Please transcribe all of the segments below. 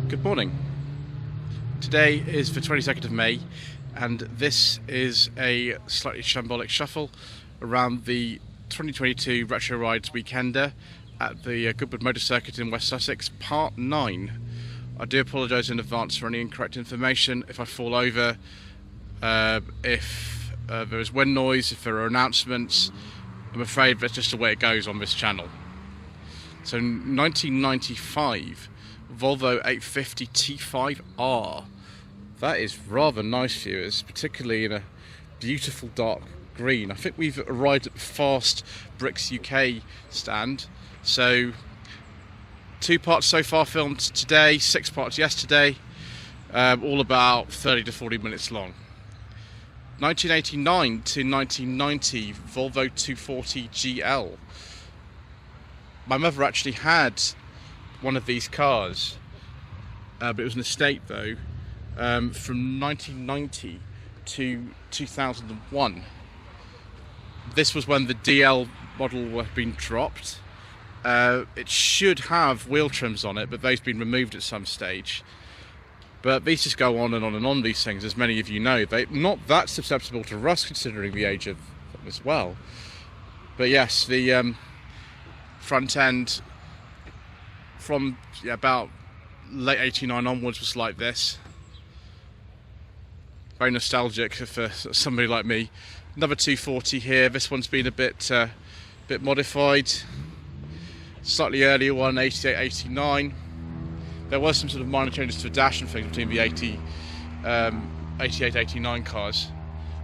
Good morning. Today is the 22nd of May and this is a Slightly Shambolic Shuffle around the 2022 Retro Rides Weekender at the Goodwood Motor Circuit in West Sussex, Part 9. I do apologise in advance for any incorrect information, if I fall over, if there is wind noise, if there are announcements. I'm afraid that's just the way it goes on this channel. So 1995 Volvo 850 T5R. That is rather nice, viewers, particularly in a beautiful dark green. I think we've arrived at the Fast Bricks UK stand. So 2 parts so far filmed today, 6 parts yesterday, all about 30 to 40 minutes long. 1989 to 1990 Volvo 240 GL. My mother actually had one of these cars, but it was an estate though, from 1990 to 2001. This was when the DL model had been dropped. It should have wheel trims on it, but they've been removed at some stage. But these just go on and on and on, these things, as many of you know. They're not that susceptible to rust considering the age of them as well. But yes, the front end from about late 89 onwards was like this. Very nostalgic for somebody like me. Another 240 here. This one's been a bit modified. Slightly earlier one, 88, 89. There was some sort of minor changes to the dash and things between the 88, 89 cars.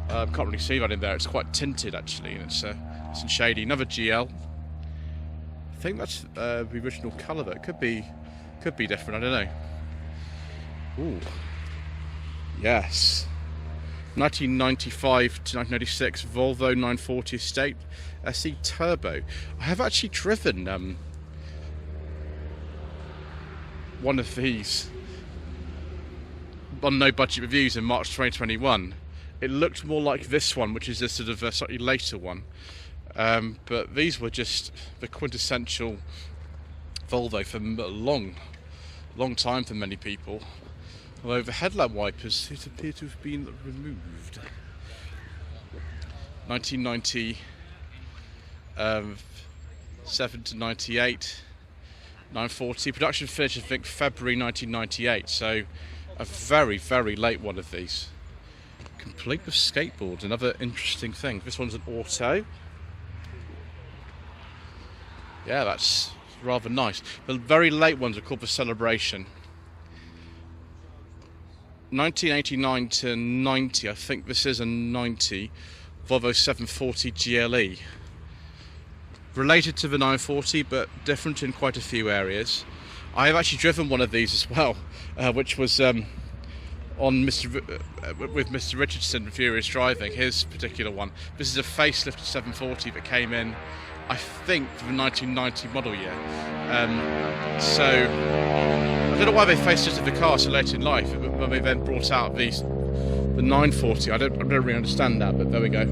Can't really see that in there. It's quite tinted actually, and it's shady. Another GL. I think that's the original colour, though. It could be different. I don't know. Ooh, yes. 1995 to 1996 Volvo 940 Estate SE Turbo. I have actually driven one of these on No Budget Reviews in March 2021. It looked more like this one, which is a sort of a slightly later one. But these were just the quintessential Volvo for a long time for many people. Although the headlamp wipers appear to have been removed. 1997 to 98, 940. Production finished, I think, February 1998. So a very, very late one of these. Complete with skateboards, another interesting thing. This one's an auto. Yeah, that's rather nice. The very late ones are called the Celebration. 1989 to 90, I think this is a 90, Volvo 740 GLE. Related to the 940, but different in quite a few areas. I have actually driven one of these as well, which was with Mr. Richardson, Furious Driving, his particular one. This is a facelifted 740 that came in, I think, for the 1990 model year. So I don't know why they facelifted the car so late in life, when they then brought out the 940. I don't really understand that, but there we go.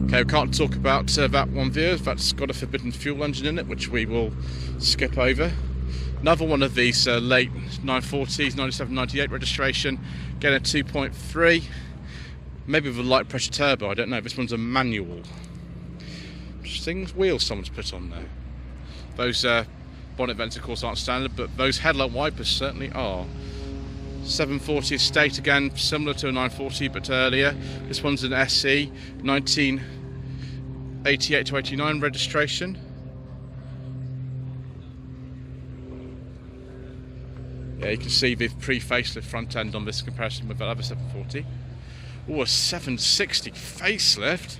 Okay, we can't talk about that one, viewers. That's got a forbidden fuel engine in it, which we will skip over. Another one of these late 940s, 97, 98 registration, again a 2.3, maybe with a light pressure turbo, I don't know. This one's a manual. Interesting wheels someone's put on there. Those bonnet vents, of course, aren't standard, but those headlight wipers certainly are. 740 Estate, again, similar to a 940, but earlier. This one's an SE, 1988 to 89 registration. Yeah, you can see the pre-facelift front end on this comparison with that other 740. Oh, a 760 facelift.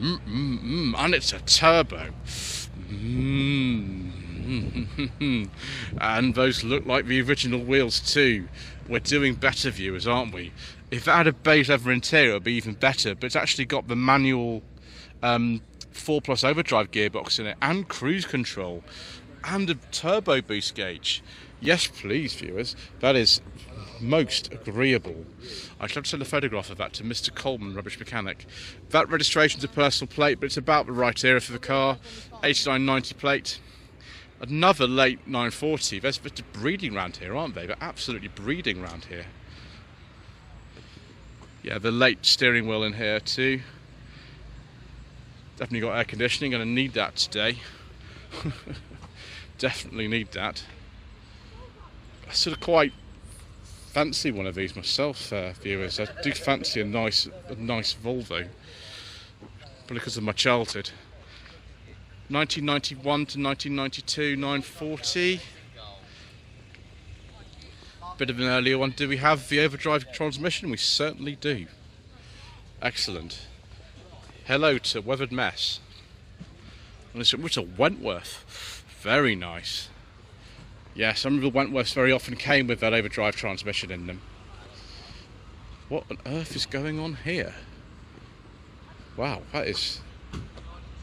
And it's a turbo. And those look like the original wheels too. We're doing better, viewers, aren't we? If it had a beige leather interior, it would be even better. But it's actually got the manual 4+ overdrive gearbox in it, and cruise control, and a turbo boost gauge. Yes, please, viewers. That is most agreeable. I shall have to send a photograph of that to Mr. Coleman, rubbish mechanic. That registration's a personal plate, but it's about the right era for the car. 8990 plate. Another late 940. There's a bit of breeding around here, aren't they? They're absolutely breeding around here. Yeah, the late steering wheel in here too. Definitely got air conditioning, gonna need that today. Definitely need that. I sort of quite fancy one of these myself, viewers. I do fancy a nice Volvo, probably because of my childhood. 1991 to 1992, 940. Bit of an earlier one. Do we have the overdrive transmission? We certainly do. Excellent. Hello to Weathered Mess. Which a Wentworth. Very nice. Yeah, some of the Wentworths very often came with that overdrive transmission in them. What on earth is going on here? Wow, that is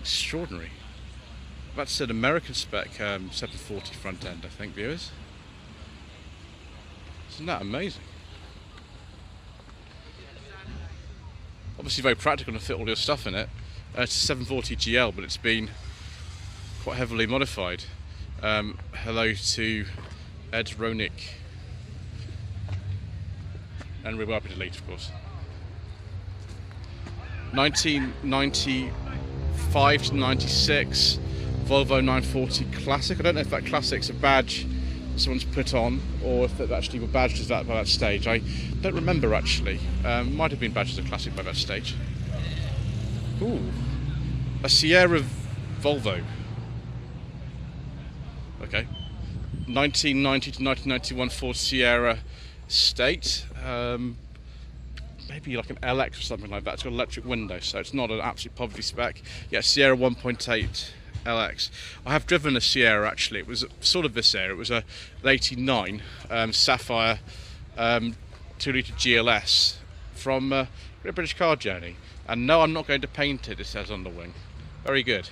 extraordinary. That's an American spec 740 front end, I think, viewers. Isn't that amazing? Obviously very practical to fit all your stuff in it. It's a 740 GL, but it's been quite heavily modified. Hello to Ed Ronick. And we're happy to delete, of course. 1995 to 96 Volvo 940 Classic. I don't know if that Classic's a badge someone's put on, or if it actually were badged as that by that stage. I don't remember actually. Might have been badged as a Classic by that stage. Ooh, a Sierra Volvo. Okay. 1990 to 1991 Ford Sierra Estate. Maybe like an LX or something like that. It's got electric windows, so it's not an absolute poverty spec. Yeah, Sierra 1.8 LX. I have driven a Sierra actually. It was sort of this era. It was a 89 Sapphire 2-litre GLS from Great British Car Journey. And no, I'm not going to paint it, it says on the wing. Very good.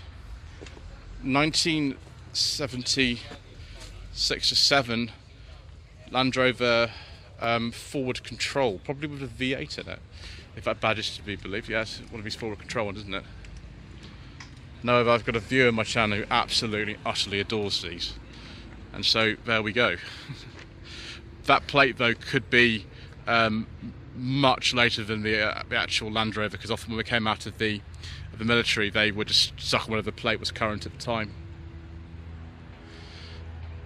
1976 or 7 Land Rover forward control, probably with a V8 in it, if that badge is to be believed. Yes, one of these forward control ones, isn't it? No, I've got a viewer on my channel who absolutely, utterly adores these, and so there we go. That plate though could be much later than the actual Land Rover, because often when we came out of the military, they were just stuck on whatever plate was current at the time.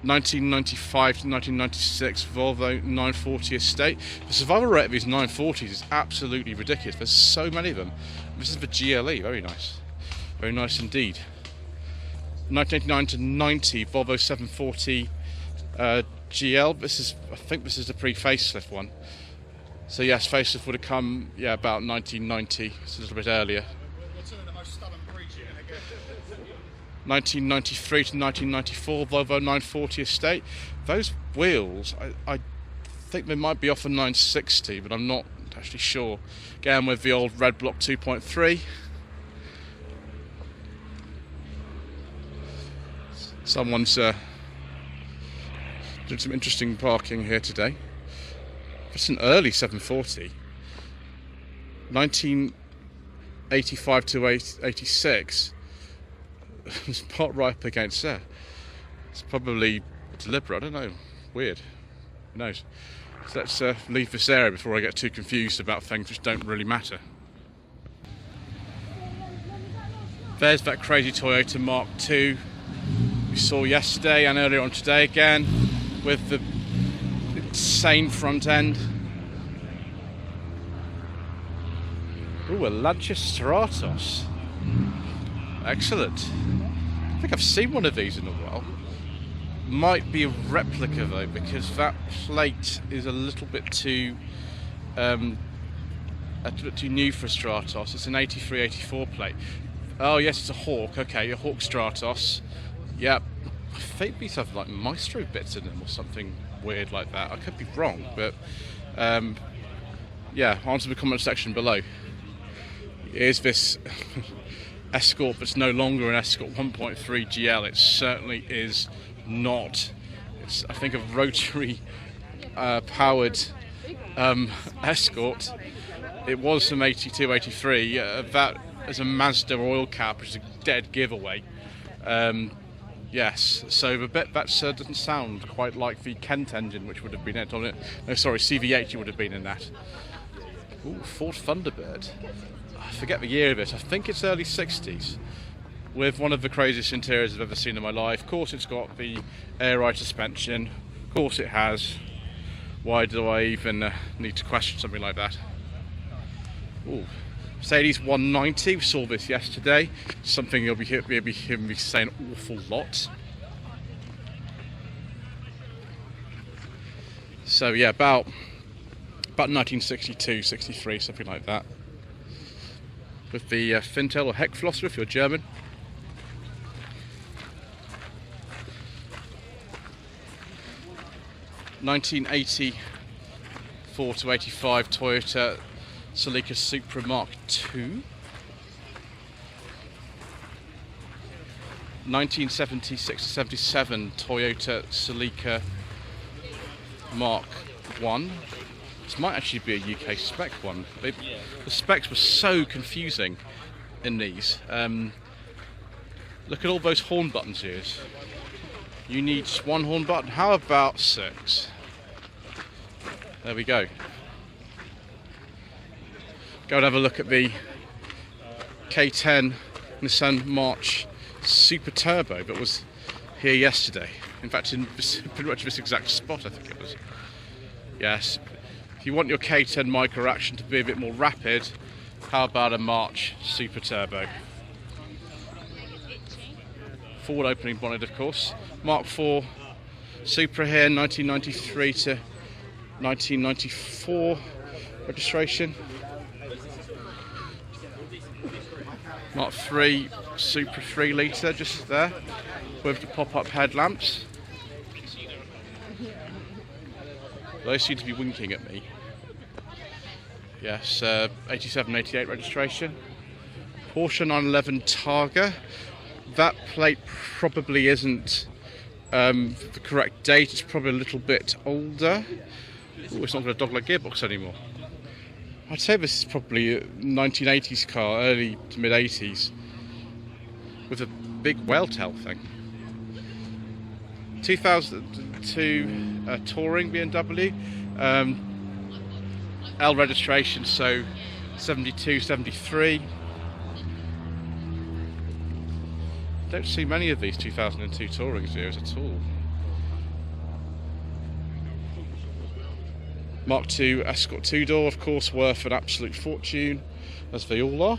1995 to 1996 Volvo 940 Estate. The survival rate of these 940s is absolutely ridiculous. There's so many of them. This is the GLE. Very nice. Very nice indeed. 1989 to 90 Volvo 740 GL. This is, I think this is the pre-facelift one. So yes, facelift would have come, yeah, about 1990. It's a little bit earlier. 1993 to 1994 Volvo 940 Estate. Those wheels, I think they might be off a 960, but I'm not actually sure. Again with the old red block 2.3. Someone's doing some interesting parking here today. It's an early 740. 1985 to 86. It's part right up against there. It's probably deliberate, I don't know. Weird. Who knows? So let's leave this area before I get too confused about things which don't really matter. There's that crazy Toyota Mark II we saw yesterday and earlier on today again, with the insane front end. Ooh, a Lancia Stratos. Excellent. I think I've seen one of these in a while. Might be a replica though, because that plate is a little bit too new for a Stratos. It's an 83-84 plate. Oh yes, it's a Hawk. Okay, a Hawk Stratos. Yep. I think these have like Maestro bits in them or something weird like that. I could be wrong, but yeah, answer the comment section below. Here's this Escort that's no longer an Escort 1.3 GL. It certainly is not. It's, I think, a rotary powered Escort. It was from 82, 83. That is a Mazda oil cap, which is a dead giveaway. Yes, so the bit that doesn't sound quite like the Kent engine, which would have been it on it. No, sorry, CV80 would have been in that. Ooh, Ford Thunderbird. I forget the year of it. I think it's early 60s. With one of the craziest interiors I've ever seen in my life. Of course, it's got the air ride suspension. Of course, it has. Why do I even need to question something like that? Ooh. Mercedes 190, we saw this yesterday. Something you'll be hearing me say an awful lot. So yeah, about 1962, 63, something like that. With the Fintel or Heckflosser if you're German. (1984 to 85) Toyota Celica Supra Mark II. 1976 to 77 Toyota Celica Mark I. This might actually be a UK spec one. The specs were so confusing in these. Look at all those horn buttons here. You need just one horn button. How about 6? There we go. Go and have a look at the K10 Nissan March Super Turbo that was here yesterday. In fact, in pretty much this exact spot, I think it was. Yes. If you want your K10 micro action to be a bit more rapid, how about a March Super Turbo? Forward opening bonnet, of course. Mark IV Supra here, 1993 to 1994 registration. Mark III Supra 3 litre just there with the pop-up headlamps. They seem to be winking at me. Yes, 87, 88 registration. Porsche 911 Targa. That plate probably isn't the correct date. It's probably a little bit older. Ooh, it's not got a dog-leg gearbox anymore. I'd say this is probably a 1980s car, early to mid-80s, with a big whale tail thing. 2002 Touring BMW, L registration, so 72, 73. Don't see many of these 2002 Touring Zeros at all. Mark II Escort 2-door, of course, worth an absolute fortune, as they all are.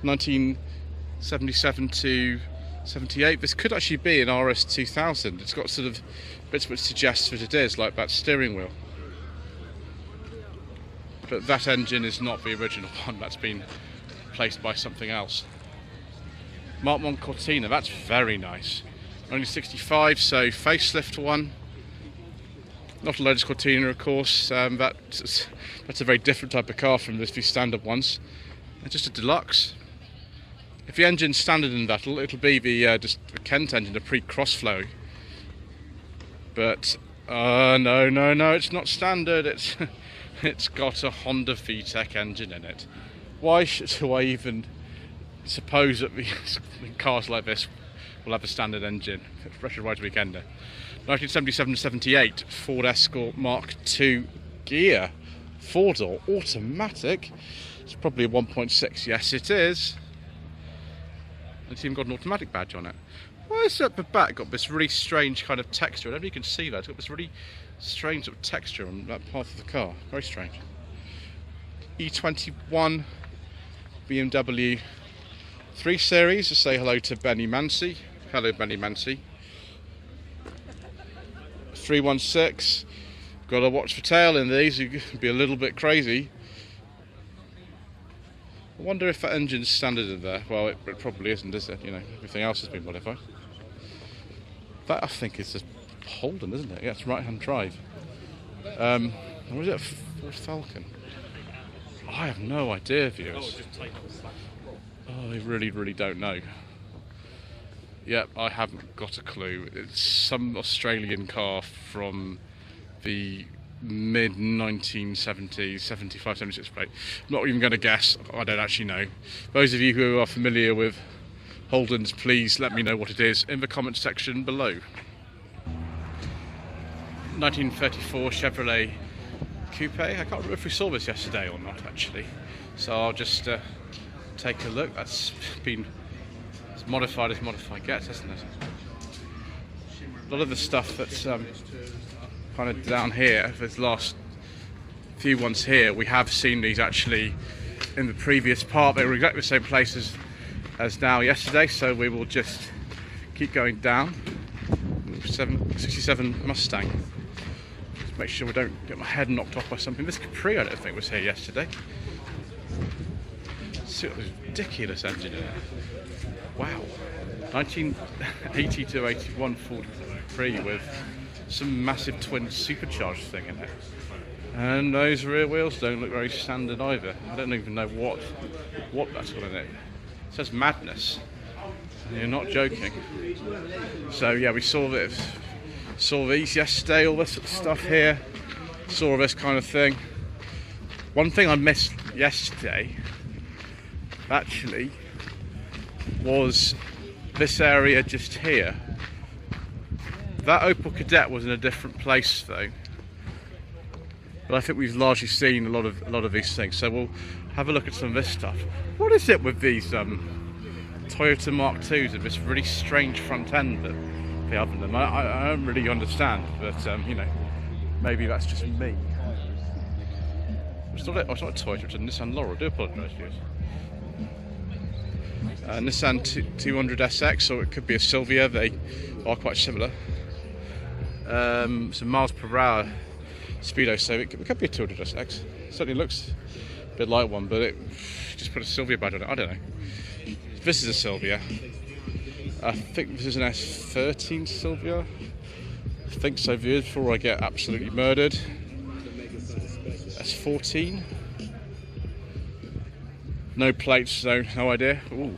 1977 to 78. This could actually be an RS 2000. It's got sort of bits which suggest that it is, like that steering wheel. But that engine is not the original one. That's been replaced by something else. Mark I Cortina. That's very nice. Only 65, so facelift one. Not a Lotus Cortina, of course. That's a very different type of car from the few standard ones. It's just a deluxe. If the engine's standard in that, it'll be the just the Kent engine, a pre-crossflow. But no, it's not standard. It's got a Honda VTEC engine in it. Why do I even suppose that cars like this will have a standard engine? Pressure right weekender. 1977-78 Ford Escort Mark II gear, 4-door, automatic. It's probably a 1.6. Yes, it is. It's even got an automatic badge on it. Why is it at the back got this really strange kind of texture? I don't know if you can see that. It's got this really strange sort of texture on that part of the car. Very strange. E21 BMW 3 Series. To say hello to Benny Mancy. Hello, Benny Mancy. 316. Got to watch for tail in these. You could be a little bit crazy. I wonder if that engine's standard in there. Well, it probably isn't, is it? You know, everything else has been modified. That, I think, is a Holden, isn't it? Yeah, it's right-hand drive. Or is it a Ford Falcon? I have no idea, viewers. Oh, I really don't know. Yep, I haven't got a clue. It's some Australian car from the mid-1970s, 75, 76 plate. I'm not even going to guess. I don't actually know. Those of you who are familiar with Holden's, please let me know what it is in the comment section below. 1934 Chevrolet Coupe. I can't remember if we saw this yesterday or not actually, so I'll just take a look. That's been as modified gets, hasn't it? A lot of the stuff that's kind of down here, this last few ones here, we have seen these actually in the previous part. They were exactly the same places as now yesterday, so we will just keep going down. 67 Mustang. Just make sure we don't get my head knocked off by something. This Capri I don't think was here yesterday. See what this ridiculous engine in it. Wow. 1980 to 81 Ford Capri with some massive twin supercharged thing in it. And those rear wheels don't look very standard either. I don't even know what that's got in it. It says madness. You're not joking. So yeah, we saw these yesterday, all this sort of stuff here. Saw this kind of thing. One thing I missed yesterday actually was this area just here. That Opel Kadett was in a different place though. But I think we've largely seen a lot of these things. So we'll have a look at some of this stuff. What is it with these Toyota Mark IIs with this really strange front end that they have in them? I don't really understand, but you know, maybe that's just me. It's not a Toyota, it's a Nissan Laurel. I do apologise, viewers. Nissan 200SX, or it could be a Silvia. They are quite similar. Some miles per hour speedo, so it could be a 200SX. It certainly looks a bit like one, but it just put a Silvia badge on it. I don't know. This is a Silvia. I think this is an S13 Silvia. I think so, viewers, before I get absolutely murdered. S14. No plates, so no idea. Ooh.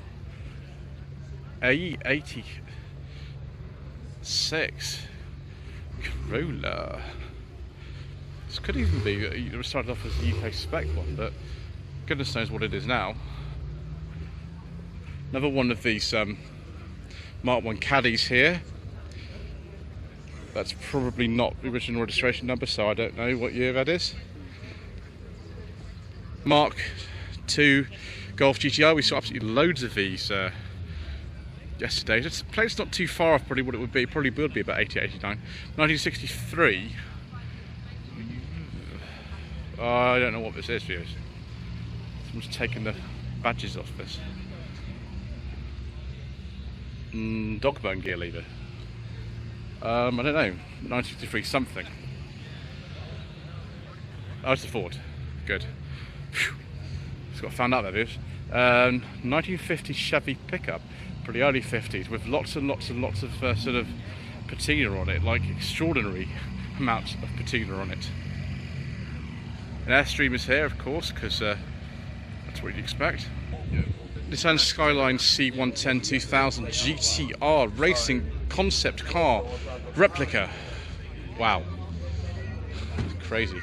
AE86 Corolla. This could even be, it started off as a UK spec one, but goodness knows what it is now. Another one of these Mark 1 Caddies here. That's probably not the original registration number, so I don't know what year that is. Mark 2 Golf GTI. We saw absolutely loads of these yesterday. This plate's not too far off probably what it would be. It probably would be about 80, 89. 1963. I don't know what this is, viewers. Someone's taken the badges off this. Dog bone gear lever. I don't know. 1963 something. Oh, it's a Ford. Good. Phew. Just got found out there, viewers. 1950 Chevy pickup. Pretty early 50s with lots and lots and lots of sort of patina on it, like extraordinary amounts of patina on it. An Airstream is here, of course, because that's what you'd expect. Nissan Skyline C110 2000 GTR racing concept car replica. Wow, crazy.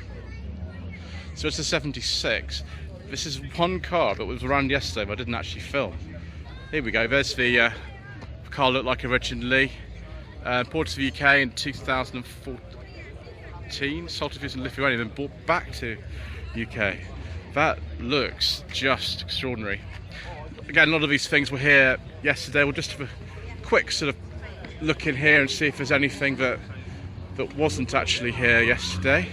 So it's a 76. This is one car that was around yesterday, but I didn't actually film. Here we go. There's the car looked like originally. Imported to the UK in 2014. Sold to in Lithuania, then brought back to UK. That looks just extraordinary. Again, a lot of these things were here yesterday. We'll just have a quick sort of look in here and see if there's anything that wasn't actually here yesterday.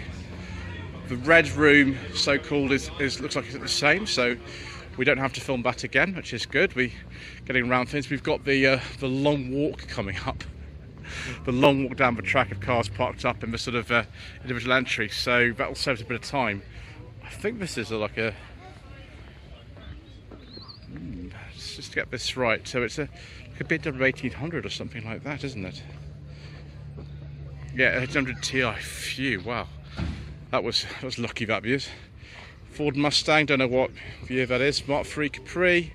The red room, so-called, is looks like it's the same, so we don't have to film that again, which is good. We're getting around things. We've got the long walk coming up. The long walk down the track of cars parked up in the sort of individual entry, so that will save us a bit of time. I think this is like a... just to get this right, so it's a BMW 1800 or something like that, isn't it? Yeah, 800 Ti. Phew, wow. That was lucky, that views. Ford Mustang, don't know what year that is. Mark III Capri.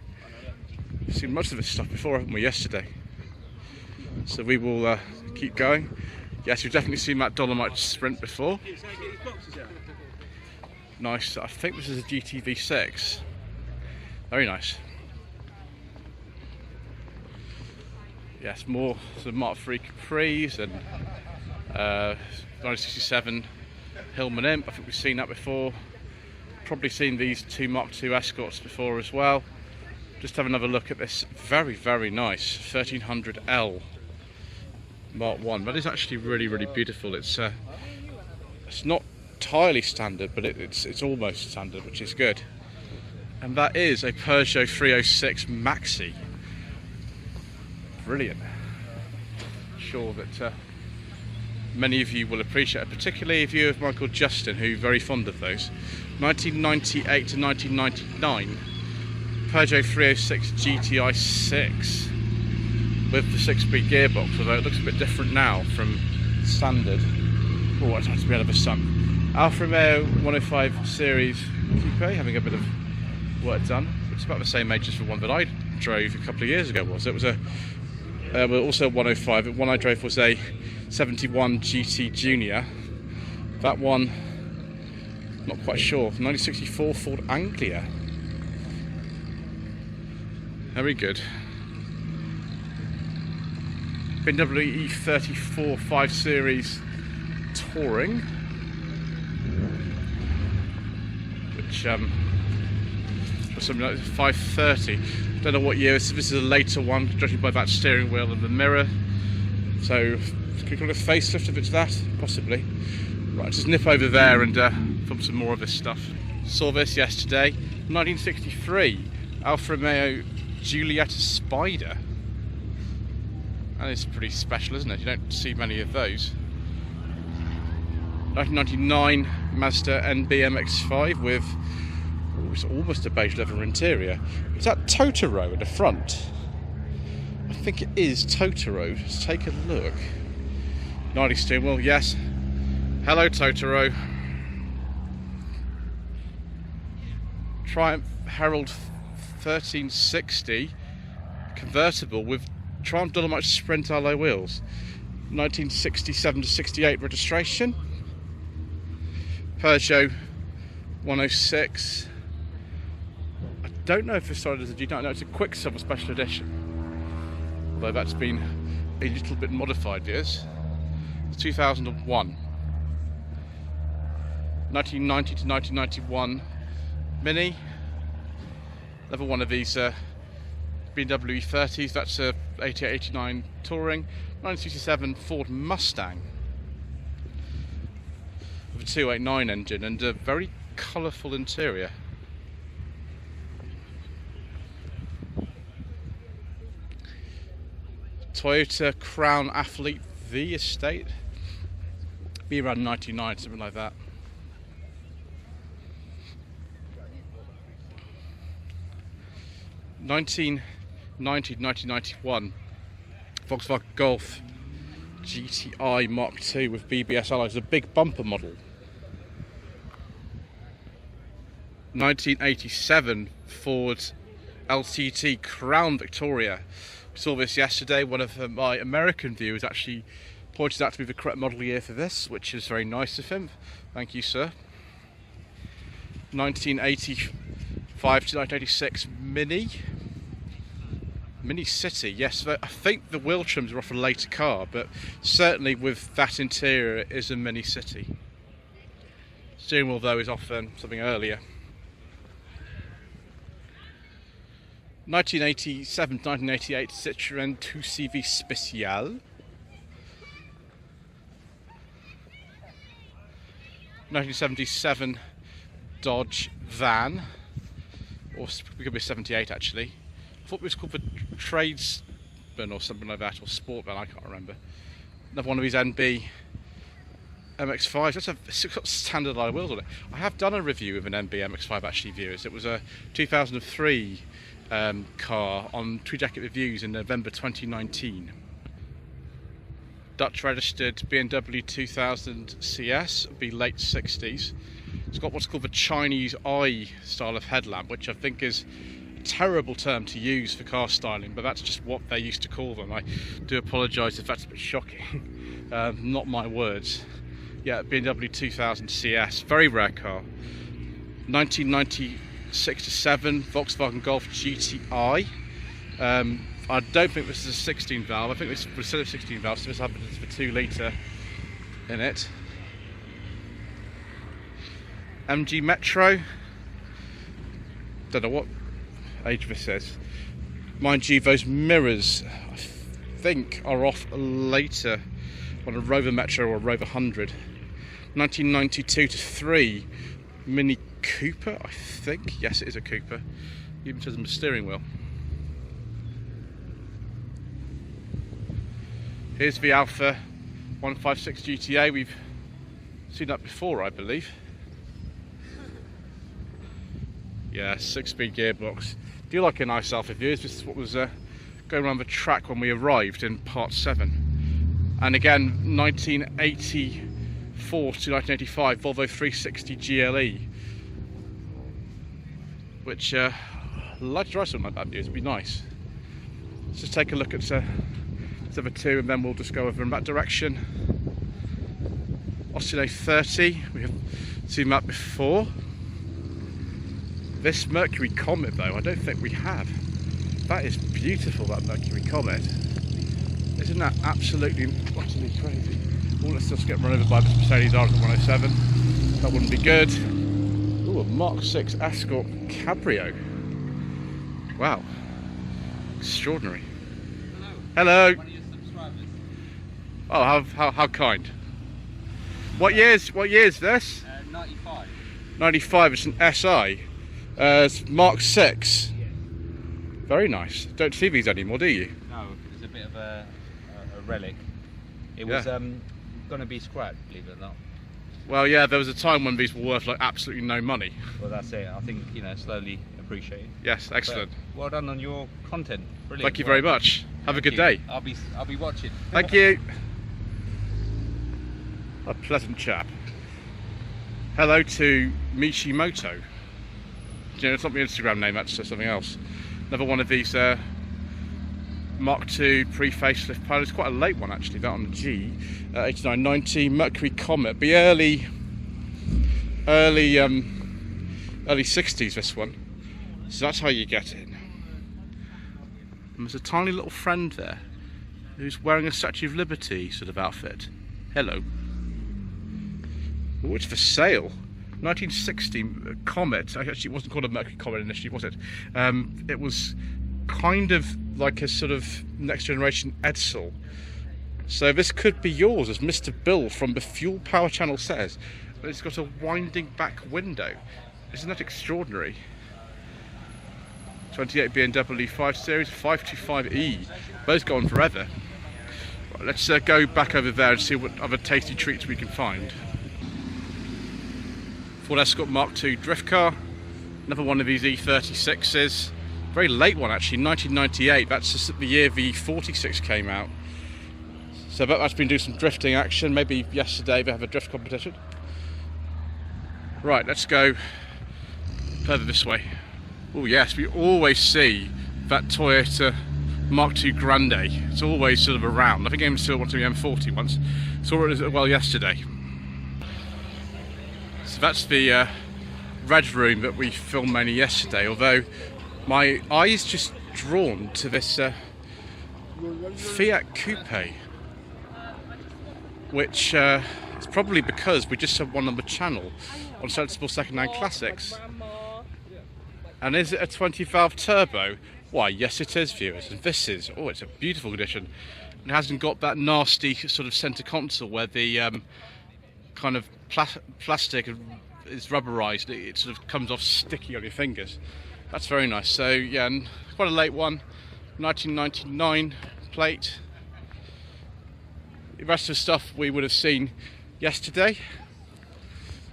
We've seen most of this stuff before, haven't we, yesterday? So we will keep going. Yes, we've definitely seen that Dolomite Sprint before. Nice. I think this is a GTV6. Very nice. Yes, more sort of Mark III Capris and 1967 Hillman Imp. I think we've seen that before. Probably seen these two Mark II Escorts before as well. Just have another look at this very, very nice 1300L Mark 1. That is actually really, really beautiful. It's not entirely standard, but it's almost standard, which is good. And that is a Peugeot 306 Maxi. Brilliant. Sure that many of you will appreciate it, particularly if you have Michael Justin, who's very fond of those. 1998 to 1999, Peugeot 306 GTI 6 with the 6-speed gearbox, although it looks a bit different now from standard. Oh, it has to be out of the sun. Alfa Romeo 105 Series Coupe, having a bit of work done. It's about the same age as the one that I drove a couple of years ago. It was a also 105. The one I drove was a 71 GT Junior. That one, not quite sure. 1964 Ford Anglia. Very good. BMW E34 5 Series Touring, which was something like 530. Don't know what year. This is a later one, judging by that steering wheel and the mirror. So, can we call it a facelift if it's that? Possibly. Right, just nip over there and film some more of this stuff. Saw this yesterday. 1963 Alfa Romeo Giulietta Spider. That is pretty special, isn't it? You don't see many of those. 1999 Mazda NBMX5 with it's almost a beige leather interior. Is that Totoro at the front? I think it is Totoro. Let's take a look. 90 steering wheel, yes. Hello Totoro. Triumph Herald 1360 convertible with Triumph Dolomite Sprint alloy wheels. 1967 to 68 registration. Peugeot 106. I don't know if this started as a GT. No, it's a Quicksilver Special Edition. Although that's been a little bit modified, yes. It's 2001. 1990 to 1991 Mini. Another one of these BMW E30s. That's a 88-89 Touring. 1967 Ford Mustang with a 289 engine and a very colourful interior. Toyota Crown Athlete V Estate. Be around 99, something like that. (1990 to 1991) Volkswagen Golf GTI Mark II with BBS alloys, a big bumper model. 1987 Ford LTT Crown Victoria. We saw this yesterday. One of my American viewers actually pointed out to me the correct model year for this, which is very nice of him. Thank you, sir. 1985 to 1986 Mini City. Yes, I think the wheel trims are off a later car, but certainly with that interior it is a Mini City. Steering wheel though is off something earlier. 1987 to 1988 Citroën 2CV Special. 1977 Dodge Van, or it could be 78 actually. I thought it was called the Tradesman or something like that, or Sport Van, I can't remember. Another one of these NB MX-5s. It's got standard alloy wheels on it. I have done a review of an NB MX-5 actually, viewers. It was a 2003 car on Tree Jacket Reviews in November 2019. Dutch registered BMW 2000 CS, it'll be late 60s. It's got what's called the Chinese eye style of headlamp, which I think is a terrible term to use for car styling, but that's just what they used to call them. I do apologise if that's a bit shocking. Not my words. Yeah, BMW 2000 CS, very rare car. 1996 to 7 Volkswagen Golf GTI. I don't think this is a 16 valve. I think this was still a 16 valve, so this has a 2 litre in it. MG Metro. Don't know what age this is. Mind you, those mirrors I think are off later on a Rover Metro or a Rover 100. 1992 to 3 Mini Cooper, I think. Yes, it is a Cooper. Even says on the steering wheel. Here's the Alpha 156 GTA. We've seen that before, I believe. Yeah, 6-speed gearbox. Do like a nice Alpha views. This is what was going around the track when we arrived in part 7. And again, 1984 to 1985 Volvo 360 GLE, which I'd like to drive something like that views. It'd be nice. Let's just take a look at the other two, and then we'll just go over in that direction. Oscillate 30. We have seen that before. This Mercury Comet though, I don't think we have. That is beautiful, that Mercury Comet. Isn't that absolutely utterly crazy? Oh, let's just get run over by this Mercedes Argo 107. That wouldn't be good. Ooh, a Mark 6 Escort Cabrio. Wow. Extraordinary. Hello. One of your subscribers. Oh, how kind. What year's this? 95. 95, it's an SI. It's Mark 6. Yeah. Very nice. Don't see these anymore, do you? No, it's a bit of a relic. It was going to be scrapped, believe it or not. Well, yeah, there was a time when these were worth like absolutely no money. Well, that's it. I think, slowly appreciated. Yes, excellent. But well done on your content. Brilliant. Thank you very much. Have a good day. I'll be watching. Thank you. A pleasant chap. Hello to Mishimoto. It's not my Instagram name, that's something else. Another one of these Mark II pre-facelift pilots. Quite a late one actually, that on the G. 8990 Mercury Comet. The early 60s, this one. So that's how you get in. And there's a tiny little friend there who's wearing a Statue of Liberty sort of outfit. Hello. Oh, it's for sale. 1960 Comet. Actually, it wasn't called a Mercury Comet initially, was it? It was kind of like a sort of next generation Edsel. So this could be yours, as Mr. Bill from the Fuel Power Channel says. But it's got a winding back window. Isn't that extraordinary? 28 BMW 5 Series, 525E. Those go on forever. Right, let's go back over there and see what other tasty treats we can find. Ford Escort Mark II drift car. Another one of these E36s. Very late one actually, 1998. That's just the year the 46 came out. So that's been doing some drifting action. Maybe yesterday they have a drift competition. Right, let's go further this way. Oh yes, we always see that Toyota Mark II Grande. It's always sort of around. I think I still went to the M40 once. Saw it as well yesterday. So that's the red room that we filmed mainly yesterday, although my eye's just drawn to this Fiat Coupe, which is probably because we just have one on the channel on Sensible Secondhand Classics. And is it a 20 valve turbo? Why, yes it is, viewers. And this is, oh, it's a beautiful condition. It hasn't got that nasty sort of centre console where the kind of plastic is rubberized. It sort of comes off sticky on your fingers. That's very nice. So yeah, and quite a late one, 1999 plate. The rest of the stuff we would have seen yesterday.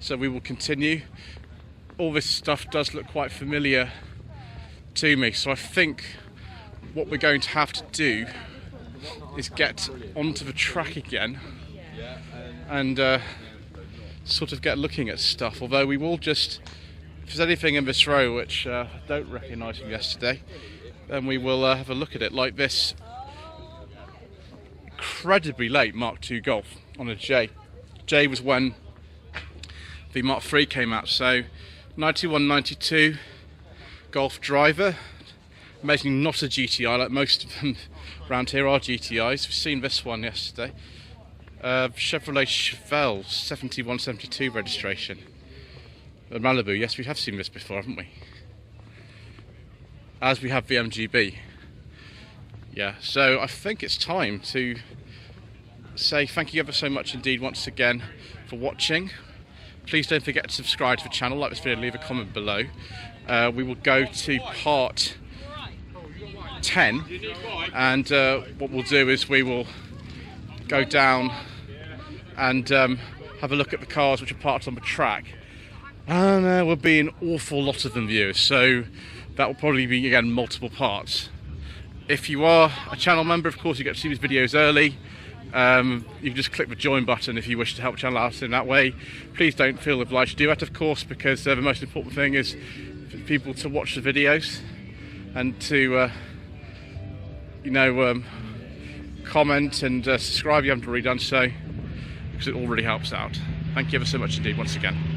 So we will continue. All this stuff does look quite familiar to me, so I think what we're going to have to do is get onto the track again and sort of get looking at stuff, although we will just, if there's anything in this row which I don't recognise from yesterday, then we will have a look at it, like this incredibly late Mark II Golf on a J. J was when the Mark III came out, so 91, 92 Golf driver, Amazingly not a GTI, like most of them around here are GTIs. We've seen this one yesterday. Chevrolet Chevelles 7172 registration. Malibu, yes, we have seen this before, haven't we? As we have the MGB. Yeah, so I think it's time to say thank you ever so much indeed once again for watching. Please don't forget to subscribe to the channel, like this video, leave a comment below. We will go to part 10, and what we'll do is we will go down and have a look at the cars which are parked on the track, and there will be an awful lot of them, viewers, so that will probably be, again, multiple parts. If you are a channel member, of course, you get to see these videos early. You can just click the join button if you wish to help the channel out in that way. Please don't feel obliged to do that, of course, because the most important thing is for people to watch the videos and to comment and subscribe if you haven't already done so, because it all really helps out. Thank you ever so much indeed once again.